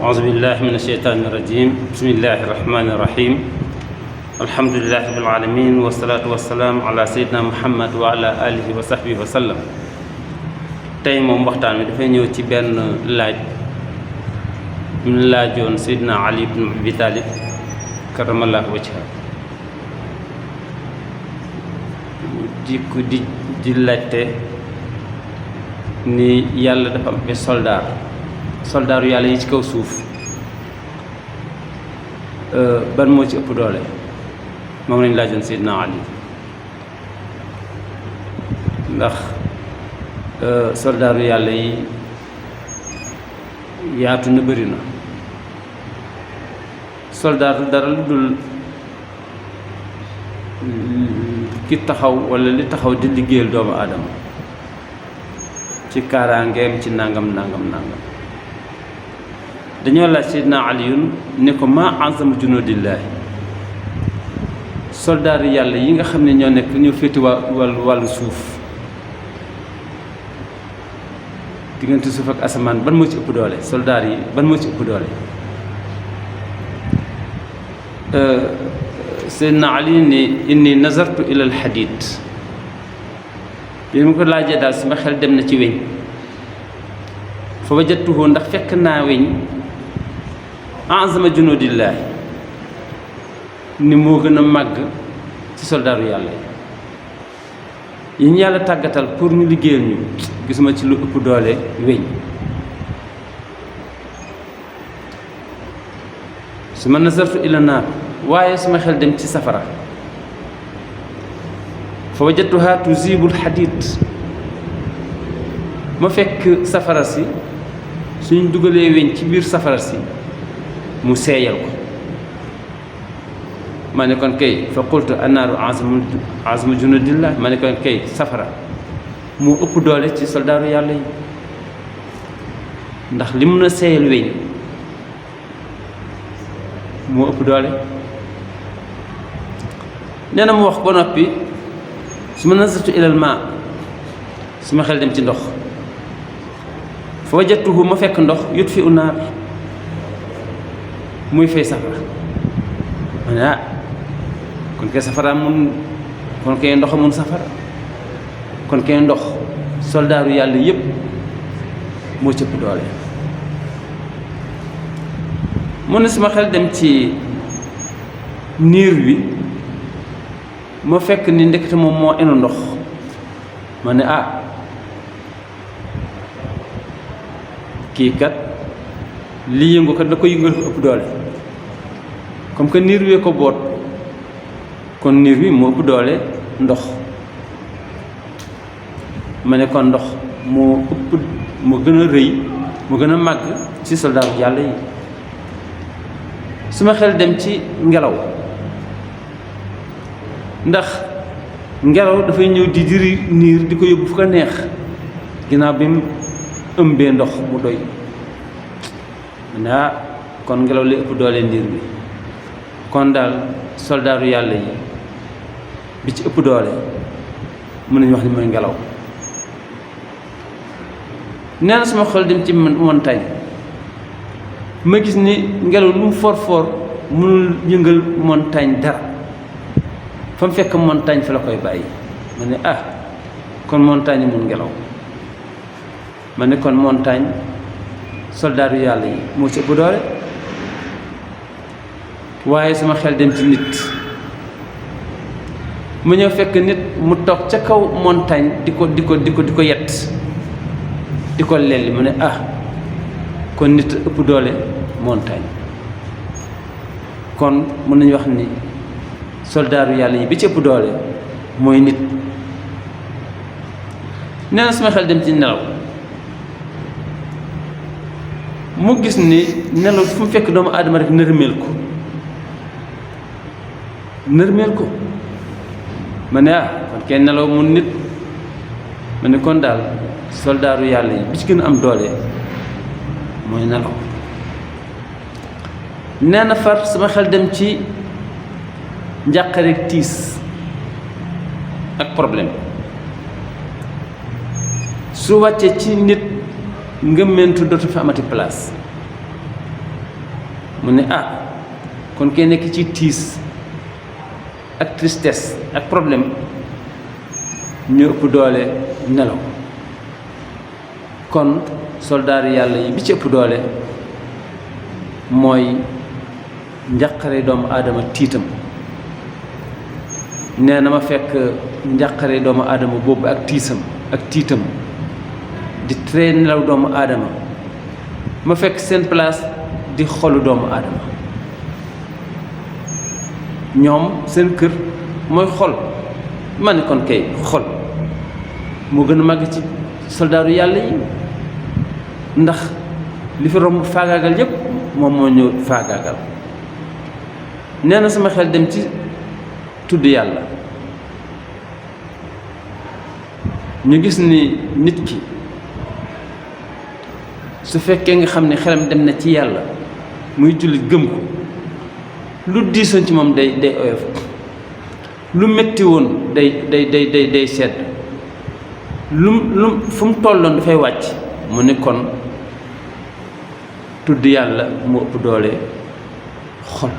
أعوذ بالله من الشيطان الرجيم بسم الله الرحمن الرحيم الحمد لله رب العالمين والصلاة والسلام على سيدنا محمد وعلى آله وصحبه وسلم tey moom waxtaan wi dafay ñëw ci benn laaj mu laajoon Seydina Ali ibn Abi Talib karamallahu wajha di laajte ni yàlla dafa am ay soldaaru yàlla yi ci kaw suuf ban moo ci ëpp doole moom lañ laajoon Seydina Ali ndax soldaaru yàlla yi yaatu na bëri na soldaar dara lu dul ki taxaw walla li taxaw di liggéeyal doomu aadama ci kaaraangeem ci nangam dañoo laaj Seydina Aliyun ne ko maa azama junudillaahi soldaar yàlla yi nga xam ne ñoo nekk ñoo féeti wàllu suuf diggante suuf ak asamaan ban moo ci ëpp doole soldaar yi ban moo ci ëpp doole Seydina Ali ne inni nazartu ila al hadid bi mu ko laajee daal sama xel dem na ci weñ fa wajadtuhu ndax fekk naa weñ azama junudillaahi ni moo gën a màgg ci soldaaru yàlla yi ñu yàlla tàggatal pour ñu liggéeyal ñu gisuma ci lu ëpp doole weñ su ma nazartu ila naar waaye suma xel dem ci safara fa wajadtuha tuzibul hadid ma fekk safara si suñ dugalee weñ ci biir safara si mu seeyal ko ma ne kon kay fa qultu annaaru azmu junudillah ma ne kon kay safara moo ëpp doole ci soldaaru yàlla yi ndax li mun a seeyal weñ moo ëpp doole nee na mu wax ba noppi su ma nazartu ilal maa su ma xel dem ci ndox fa wajadtuhu ma fekk ndox yutfi u naar muy fay safara ma ne kon kay safara mun kon kay ndox mun safara kon kay ndox soldaaru yàlla yépp moo cëpp doole mu ne sama xel dem ci niir wi ma fekk ni ndekete moom moo enu ndox ma ne kii kat li yëngu kat la ko yëngal ko ëpp doole comme que niir wee ko boot kon niir wi moo ëpp doole ndox ma ne kon ndox moo ëpp moo gën a rëy moo gën a màgg ci soldaaru yàlla yi su ma xel dem ci ngelaw ndax ngelaw dafay ñëw di diri niir di ko yóbbu fu ko neex ginnaaw bi mu ëmbee ndox mu doy ma ne kon ngelaw li ëpp doole niir bi kon daal soldaaru yàlla yi bi ci ëpp doole mën nañu wax ni mooy ngelaw nee na sama xol dem ci montagne ma gis ni ngelaw lu mu for mënul yëngal montagne dara fa mu fekk montagne fa la koy bàyyi ma ne kon montagne mun ngelaw ma ne kon montagne soldaaru yàlla yi moo ci ëpp doole waaye sama xel dem ci nit mu ñëw fekk nit mu toog ca kaw montagne di ko yett di ko lelli mu ne kon nit ëpp doole montagne kon mën nañu wax ni soldaaru yàlla yi bi ci ëpp doole mooy nit nee na sama xel dem ci nelaw mu gis ni nelaw fu mu fekk doomu aadama rek nërmeel ko ma ne kon kenn nelaw mun nit ma ne kon daal soldaaru yàlla yi bi ci gën a am doole mooy nelaw nee na far sama xel dem ci njàqare ak tiis ak problème su wàccee ci nit ngëmmentu dootu fi amati place mu ne kon kay nekk ci tiis ak tristesse ak problème ñu ëpp doole nelaw. kon soldaar yàlla yi bi ci ëpp doole mooy njàqare doomu aadama tiitam. nee na ma fekk njàqare doomu aadama boobu ak tiitam di tere nelaw doomu aadama ma fekk seen place di xolu doomu aadama. ñoom seen kër mooy xol. ma ne kon kay xol moo gën a màgg ci soldaaru yàlla yi, ndax li fi romb faagaagal yépp moom moo ñëw faagaagal. nee na sama xel dem ci tudd yàlla. ñu gis ni nit ki su fekkee nga xam ne xelam dem na ci yàlla muy jullit gëm ko, lu diisoon ci moom day oyof, lu metti woon day sedd, lu fu mu tolloon dafay wàcc. mu ne kon tudd yàlla mu ëpp doole xol,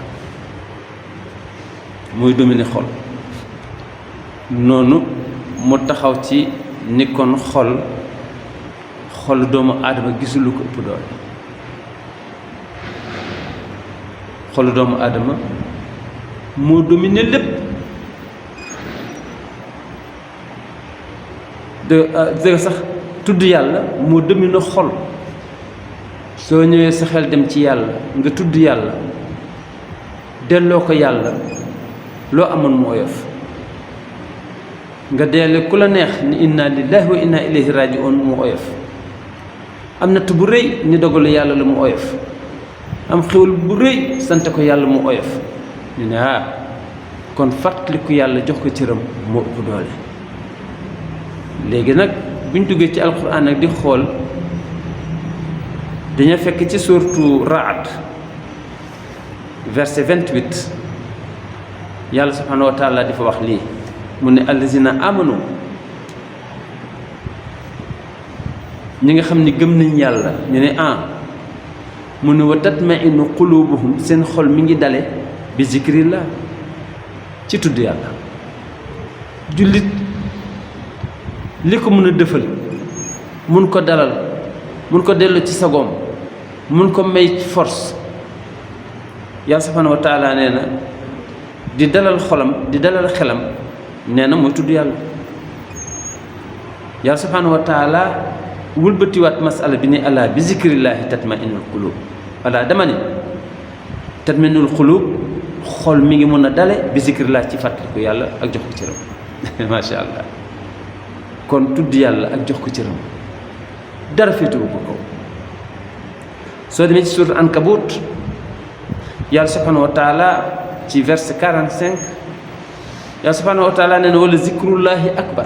muy dominer xol. noonu mu taxaw ci ni kon xol doomu aadama gisulu ko ëpp doole. xolu doomu aadama moo dominer lépp. dëgg sax tudd yàlla moo dominer xol. soo ñëwee sa xel dem ci yàlla nga tudd yàlla delloo ko yàlla, loo amoon mu oyof. nga deele ku la neex ni inna lillahi wa inna ilayhi raji'un mu oyof. am natt bu rëy ni dogalu yàlla la mu oyof. am xéwal bu rëy sante ko yàlla mu oyof. ñu ne kon fàttaliku yàlla jox ko cëram moo ëpp doole. léegi nag buñ duggee ci alquran nag di xool, dañu fekk ci suuratu Ra'd verset 28 yàlla subhanahu wa taala di fa wax lii mu ne allazina amanu, ñi nga xam ni gëm nañ yàlla. ñu ne mu ne wa tatma'innu qulubuhum, seen xol mi ngi dale bi zikrillah, ci tudd yàlla. jullit li ko mën a dëfal, mun ko dalal, mun ko dellu ci sagoom, mun ko may force, yàlla subhanahu wa taala nee na di dalal xolam, di dalal xelam, nee na mooy tudd yàlla. yàlla subhanahu wa taala wëlbatiwaat masala bi ne alaa bi zikrillahi tatma'innul qulub. alaa dama ne tatma'innul qulub, xol mi ngi mën a dale bi zikrillah, ci fàttaliku yàlla ak jox ko cëram. macha allah. kon tudd yàlla ak jox ko cëram dara féetuwu ko kaw. soo demee ci surat Ankabut yàlla subhanahu wa taala ci verset 45 yàlla subhanahu wa taala nee na wala zikrullahi akbar.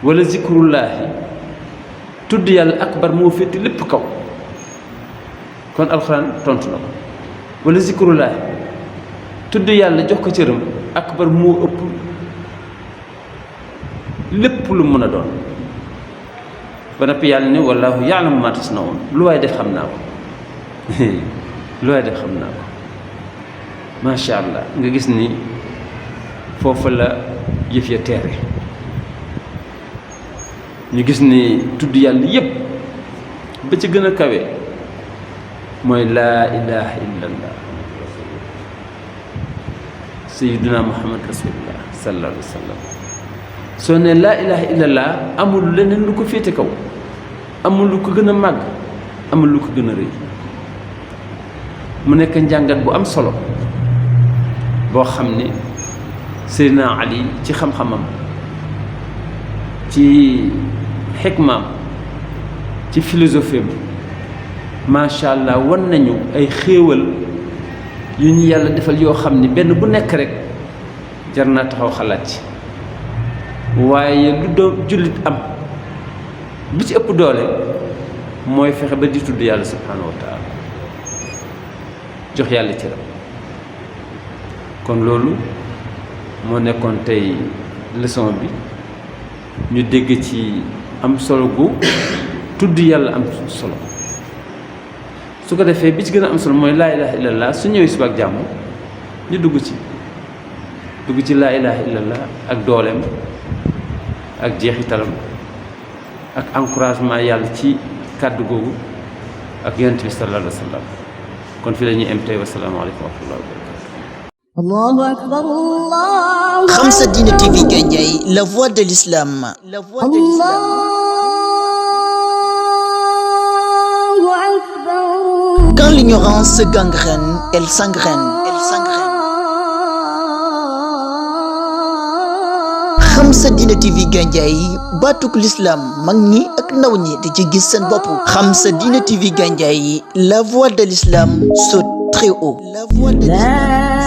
wala zikrullahi, tudd yàlla akbar moo féete lépp kaw. kon alxuraan tontu na ko. wala zikrullahi, tudd yàlla jox ko cëram akbar moo ëpp lépp lu mën a doon. ba noppi yàlla ne wallaahu ya'lamu maa tasna'uun, lu waay def xam naa ko. lu waay def xam naa ko. macha allah nga gis ni foofu la yëf ya teere. ñu gis ni tudd yàlla yépp ba ci gën a kawe mooy laa ilaha illallah sayyiduna muhammad rasulullah sallallahu alayhi wa sallam. soo ne laa ilaha illallah amul leneen lu ko féete kaw, amul lu ko gën a màgg, amul lu ko gën a rëy. mu nekk njàngat bu am solo boo xam ne Seydina Ali ci xam-xamam, ci xikmaam, ci philosophie bi, macha allah wan nañu ay xéewal yu ñu yàlla defal yoo xam ne benn bu nekk rek jar naa taxaw xalaat ci. waaye lu doon jullit am bi ci ëpp doole mooy fexe ba di tudd yàlla subhanahu wa taala, jox yàlla cëram. kon loolu moo nekkoon tey leçon bi. ñu dégg ci am solo gu tudd yàlla am solo. su ko defee bi ci gën a am solo mooy laa ilaha illallah su ñëwee suba ak jàmm ñu dugg ci laa ilaha illallah ak dooleem ak jeexitalam ak encouragement yàlla ci kàddu googu ak yonent bi sallallahu alayhi wa sallam kon fi la ñuy am tey wasalaamaaleykum wa rahmatullahi wa barakatuh. Allahu akbar Allah. Khamsa Dina TV Gandiaye, la voix de l'islam. La voix de l'islam. Allahu akbar. Quand l'ignorance se gangrène, elle s'engraine. Elle s'engraine. Khamsa Dina TV Gandiaye, batuk l'islam, mag ñi ak ndaw ñi di ci gis seen bopp. Khamsa Dina TV Gandiaye, la voix de l'islam saute très haut. La voix de l'islam.